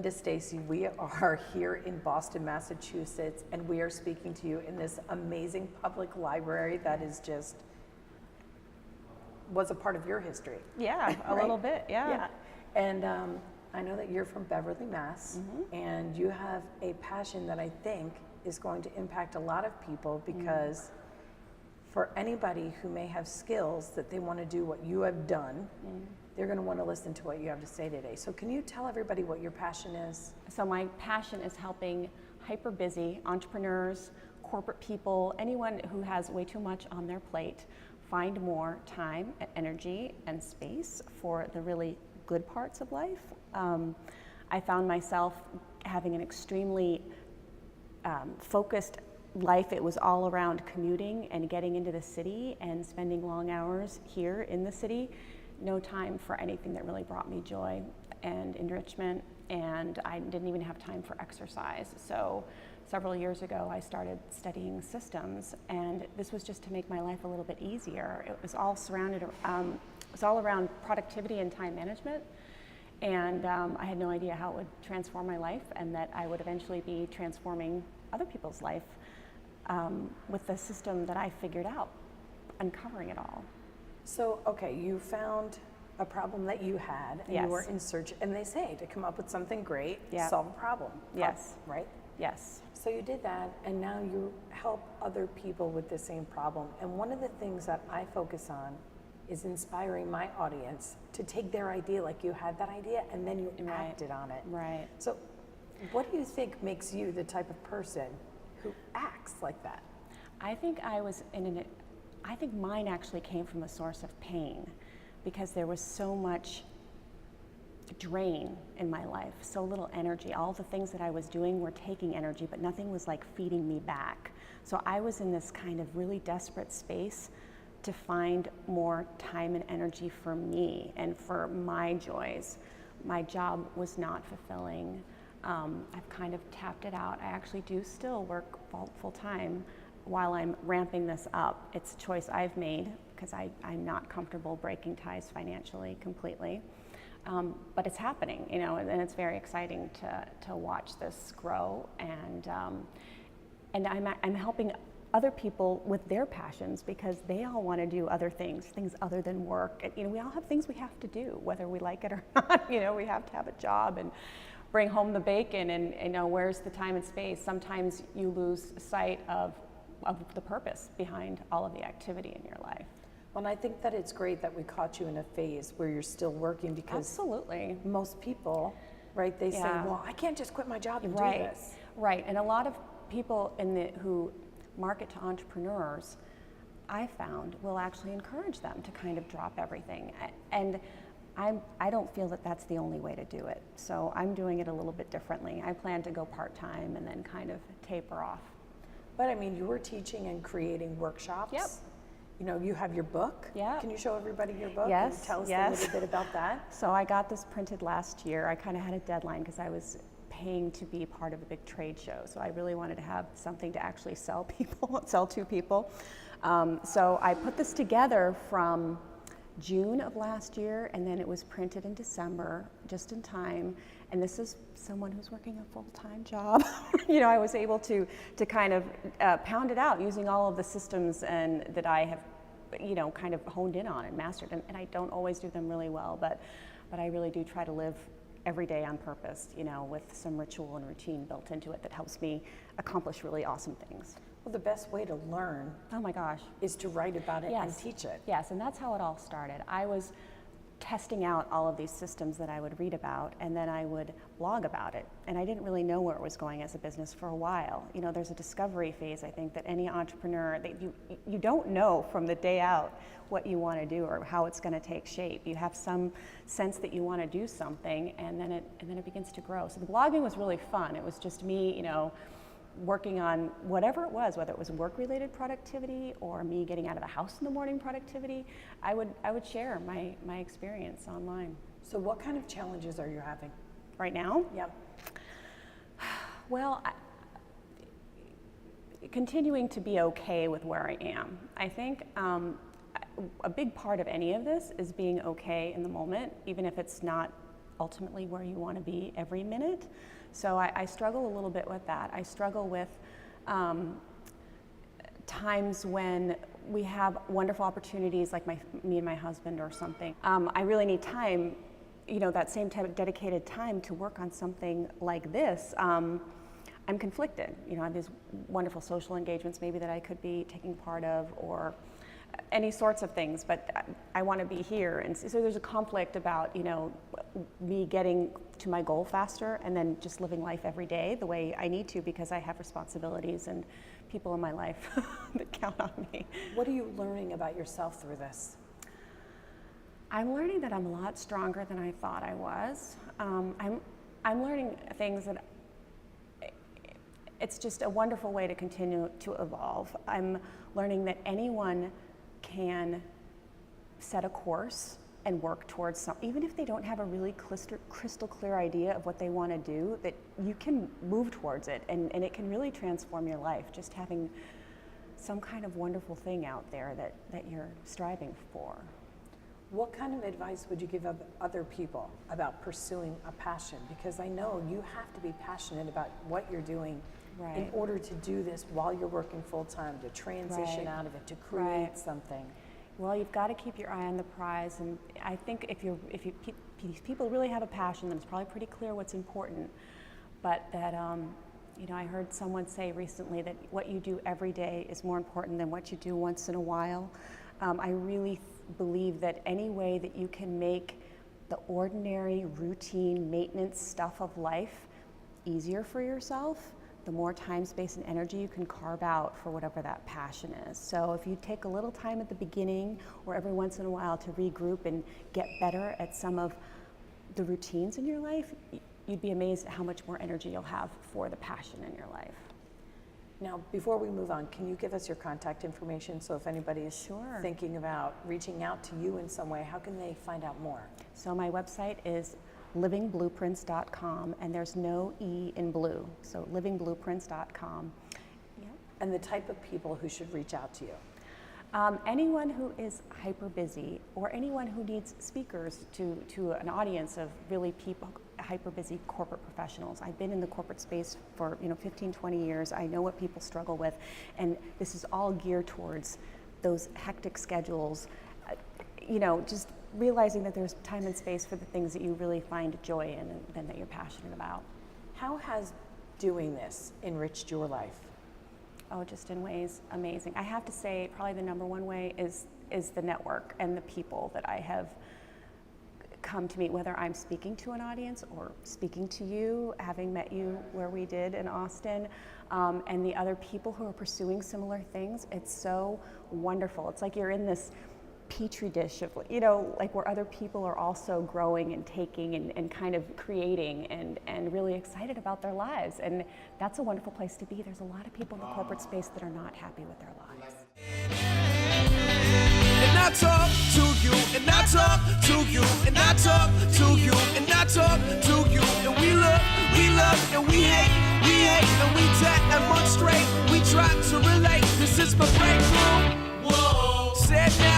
Linda Stacy. We are here in Boston, Massachusetts, and we are speaking to you in this amazing public library that is just, was a part of your history. Yeah, a right? little bit, yeah. And I know that you're from Beverly, Mass, and you have a passion that I think is going to impact a lot of people, because for anybody who may have skills that they want to do what you have done, they're going to want to listen to what you have to say today. So can you tell everybody what your passion is? So my passion is helping hyper busy entrepreneurs, corporate people, anyone who has way too much on their plate, find more time, energy, and space for the really good parts of life. I found myself having an extremely focused life. It was all around commuting and getting into the city and spending long hours here in the city. No time for anything that really brought me joy and enrichment, and I didn't even have time for exercise. So several years ago I started studying systems, and this was just to make my life a little bit easier. It was all surrounded, it was all around productivity and time management, and I had no idea how it would transform my life, and that I would eventually be transforming other people's life with the system that I figured out, uncovering it all. So, okay, you found a problem that you had, and you were in search, and they say to come up with something great, solve a problem. Yes. Right? Yes. So you did that, and now you help other people with the same problem. And one of the things that I focus on is inspiring my audience to take their idea, like you had that idea, and then you acted on it. Right. So what do you think makes you the type of person who acts like that? I think I think mine actually came from a source of pain, because there was so much drain in my life, so little energy. All the things that I was doing were taking energy, but nothing was like feeding me back. So I was in this kind of really desperate space to find more time and energy for me and for my joys. My job was not fulfilling. I've kind of tapped it out. I actually do still work full time while I'm ramping this up. It's a choice I've made, because I'm not comfortable breaking ties financially completely. But it's happening, you know, and it's very exciting to watch this grow, and I'm helping other people with their passions, because they all want to do other things other than work. And, you know, we all have things we have to do, whether we like it or not. You know, we have to have a job and bring home the bacon, and you know, where's the time and space? Sometimes you lose sight of the purpose behind all of the activity in your life. Well, I think that it's great that we caught you in a phase where you're still working, because absolutely, most people, right, they say, well, I can't just quit my job and do this. Right, and a lot of people who market to entrepreneurs, I found, will actually encourage them to kind of drop everything. And I don't feel that that's the only way to do it. So I'm doing it a little bit differently. I plan to go part-time and then kind of taper off. But I mean, you were teaching and creating workshops. Yep. You know, you have your book. Yeah. Can you show everybody your book? Yes. And tell us a little bit about that. So I got this printed last year. I kind of had a deadline, because I was paying to be part of a big trade show. So I really wanted to have something to actually sell to people. So I put this together from June of last year, and then it was printed in December, just in time. And this is someone who's working a full-time job. You know, I was able to kind of pound it out using all of the systems and that I have, you know, kind of honed in on and mastered. And I don't always do them really well, but I really do try to live every day on purpose, you know, with some ritual and routine built into it that helps me accomplish really awesome things. Well, the best way to learn, oh my gosh, is to write about it and teach it. Yes, and that's how it all started. I was testing out all of these systems that I would read about, and then I would blog about it. And I didn't really know where it was going as a business for a while. You know, there's a discovery phase, I think, that any entrepreneur, that you don't know from the day out what you want to do or how it's going to take shape. You have some sense that you want to do something, and then it begins to grow. So the blogging was really fun. It was just me, you know, working on whatever it was, whether it was work-related productivity or me getting out of the house in the morning productivity. I would share my experience online. So what kind of challenges are you having right now? Yep. Well, continuing to be okay with where I am. I think a big part of any of this is being okay in the moment, even if it's not ultimately where you want to be every minute. So I struggle a little bit with that. I struggle with times when we have wonderful opportunities, like me and my husband or something. I really need time, that same type of dedicated time to work on something like this. I'm conflicted. I have these wonderful social engagements maybe that I could be taking part of, or any sorts of things, but I want to be here. And so there's a conflict about, me getting to my goal faster and then just living life every day the way I need to, because I have responsibilities and people in my life that count on me. What are you learning about yourself through this? I'm learning that I'm a lot stronger than I thought I was. I'm learning things that it's just a wonderful way to continue to evolve. I'm learning that anyone can set a course and work towards something, even if they don't have a really crystal clear idea of what they want to do, that you can move towards it, and it can really transform your life, just having some kind of wonderful thing out there that you're striving for. What kind of advice would you give other people about pursuing a passion? Because I know you have to be passionate about what you're doing in order to do this while you're working full time, to transition out of it, to create something. Well, you've got to keep your eye on the prize, and I think if people really have a passion, then it's probably pretty clear what's important. But that I heard someone say recently that what you do every day is more important than what you do once in a while. I really believe that any way that you can make the ordinary, routine, maintenance stuff of life easier for yourself, the more time, space, and energy you can carve out for whatever that passion is. So if you take a little time at the beginning or every once in a while to regroup and get better at some of the routines in your life, you'd be amazed at how much more energy you'll have for the passion in your life. Now, before we move on, can you give us your contact information, so if anybody is thinking about reaching out to you in some way, how can they find out more? So my website is livingblueprints.com, and there's no E in blue, so livingblueprints.com. Yep. And the type of people who should reach out to you? Anyone who is hyper busy, or anyone who needs speakers to an audience of really people, hyper busy corporate professionals. I've been in the corporate space for 15, 20 years. I know what people struggle with, and this is all geared towards those hectic schedules. Just realizing that there's time and space for the things that you really find joy in and that you're passionate about. How has doing this enriched your life? Oh, just in ways amazing. I have to say, probably the number one way is the network and the people that I have come to meet, whether I'm speaking to an audience or speaking to you, having met you where we did in Austin, and the other people who are pursuing similar things. It's so wonderful. It's like you're in this petri dish of, like where other people are also growing and taking and kind of creating and really excited about their lives. And that's a wonderful place to be. There's a lot of people in the corporate space that are not happy with their lives. And I talk to you, and I talk to you, and I talk to you, and I talk to you. And we love, and we hate, and we demonstrate. We try to relate. This is my breakthrough. Whoa. Said now.